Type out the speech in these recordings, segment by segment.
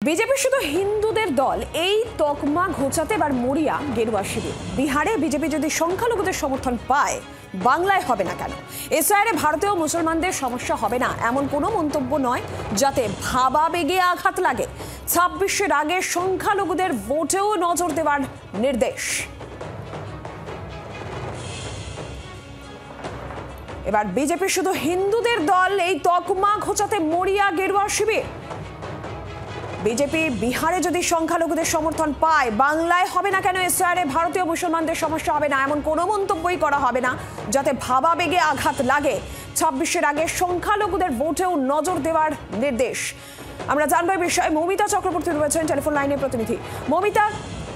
BJP শুধু হিন্দুদের দল, এই তকমা ঘোচাতে এবার মরিয়া গেরুয়া শিবির। বিহারে বিজেপি যদি সংখ্যালঘুদের সমর্থন পায়, বাংলায় হবে না কেন? এসআইআরে ভারতীয় মুসলমানদের সমস্যা হবে না এমন কোনো মন্তব্য নয়, যাতে ভাবাবেগে আঘাত লাগে। 26-এর আগে সংখ্যালঘুদের ভোটেও নজর দেওয়ার নির্দেশ। এবার বিজেপি শুধু হিন্দুদের দল, এই তকমা ঘোচাতে মরিয়া গেরুয়া শিবির। বিজেপি বিহারে যদি সংখ্যালঘুদের সমর্থন পায়, বাংলায় হবে না কেন? এসআইআরে ভারতীয় মুসলমানদের সমস্যা হবে না এমন কোনো মন্তব্যই করা হবে না, যাতে ভাবাবেগে আঘাত লাগে। 26-এর আগে সংখ্যালঘুদের ভোটেও নজর দেওয়ার নির্দেশ। আমরা জানবো এই বিষয়ে। মৌমিতা চক্রবর্তী রয়েছেন টেলিফোন লাইনে প্রতিনিধি। মৌমিতা,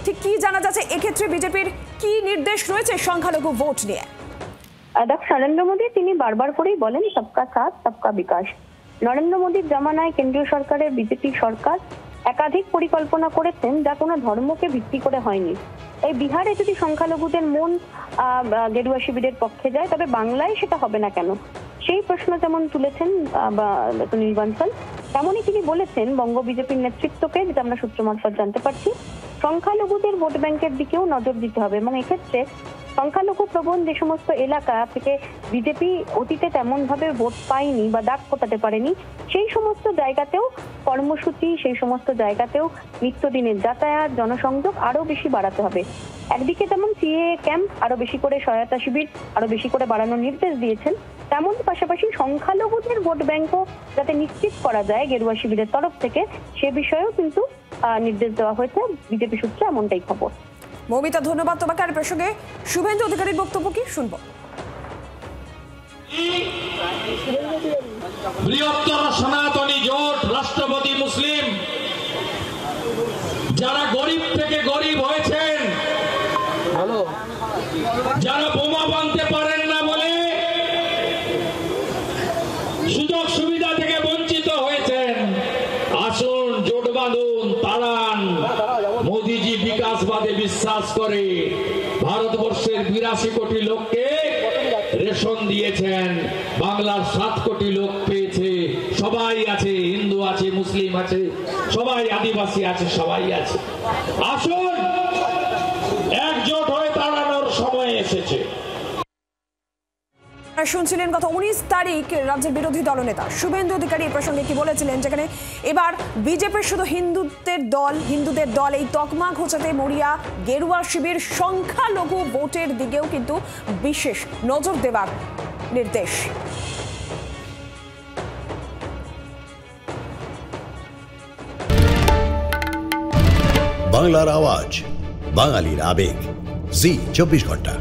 ঠিক কি জানা যাচ্ছে এক্ষেত্রে? বিজেপির কি নির্দেশ রয়েছে সংখ্যালঘু ভোট নিয়ে? নরেন্দ্র মোদী তিনি বারবার করেই বলেন সবকা সাথ সবকা বিকাশ। নরেন্দ্র মোদীর জামানায় কেন্দ্রীয় সরকারের বিজেপি সরকার একাধিক পরিকল্পনা করেছেন, যা কোনো ধর্মকে ভিত্তি করে হয়নি। এই বিহারে যদি সংখ্যালঘুদের মন গেরুয়া শিবিরের পক্ষে যায়, তবে বাংলায় সেটা হবে না কেন? সেই প্রশ্ন যেমন তুলেছেন সুনীল বানসাল, তেমনই তিনি বলেছেন বঙ্গ বিজেপির নেতৃত্বকে, যেটা আমরা সূত্র মারফত জানতে পারছি, সংখ্যালঘুদের ভোট ব্যাংকের দিকেও নজর দিতে হবে এবং এক্ষেত্রে সংখ্যালঘু প্রবণ যে সমস্ত এলাকা থেকে বিজেপি অতীতে তেমন ভাবে ভোট পায়নি বা দাগ ফোটাতে পারেনি, সেই সমস্ত জায়গাতেও কর্মসূচি, সেই সমস্ত জায়গাতেও নিত্যদিনের যাতায়াত, জনসংযোগ আরো বেশি বাড়াতে হবে। একদিকে যেমন সিএ ক্যাম্প আরো বেশি করে, সহায়তা শিবির আরো বেশি করে বাড়ানোর নির্দেশ দিয়েছেন, তেমন পাশাপাশি সংখ্যালঘুদের ভোট ব্যাংকও যাতে নিশ্চিত করা যায় গেরুয়া শিবিরের তরফ থেকে, সে বিষয়েও কিন্তু নির্দেশ দেওয়া হয়েছে বিজেপি সূত্রে, এমনটাই খবর। মৌমিতা, ধন্যবাদ তোমাকে। আর প্রসঙ্গে শুভেন্দু অধিকারীর বক্তব্য কি শুনবো? বৃহত্তর সনাতনী জোট, রাষ্ট্রপতি মুসলিম, যারা গরিব থেকে গরিব হয়েছেন, যারা বোমা বাঁধতে পারেন না বলে সুযোগ সুবিধা থেকে বঞ্চিত হয়েছেন, আসুন জোট বাঁধুন, তাড়ান। মোদীজি বিকাশবাদে বিশ্বাস করে ভারতবর্ষের 82 কোটি লোককে রেশন দিয়েছেন, বাংলার 7 কোটি লোক পেয়েছে। সবাই আছে, হিন্দু আছে, মুসলিম আছে, সবাই আদিবাসী আছে, সবাই আছে। আসুন একজোট হয়ে তাড়ানোর সময় এসেছে। শুনছিলেন গত 19 তারিখ রাজ্যের বিরোধী দলনেতা শুভেন্দু অধিকারী এই প্রসঙ্গে কি বলেছিলেন, যেখানে এবার বিজেপির শুধু হিন্দুদের দল, এই তকমা ঘোচাতে মরিয়া গেরুয়া শিবির। সংখ্যালঘু ভোটের দিকেও কিন্তু বিশেষ নজর দেওয়ার নির্দেশ। বাংলার আওয়াজ, বাঙালির আবেগ, জি 24 ঘন্টা।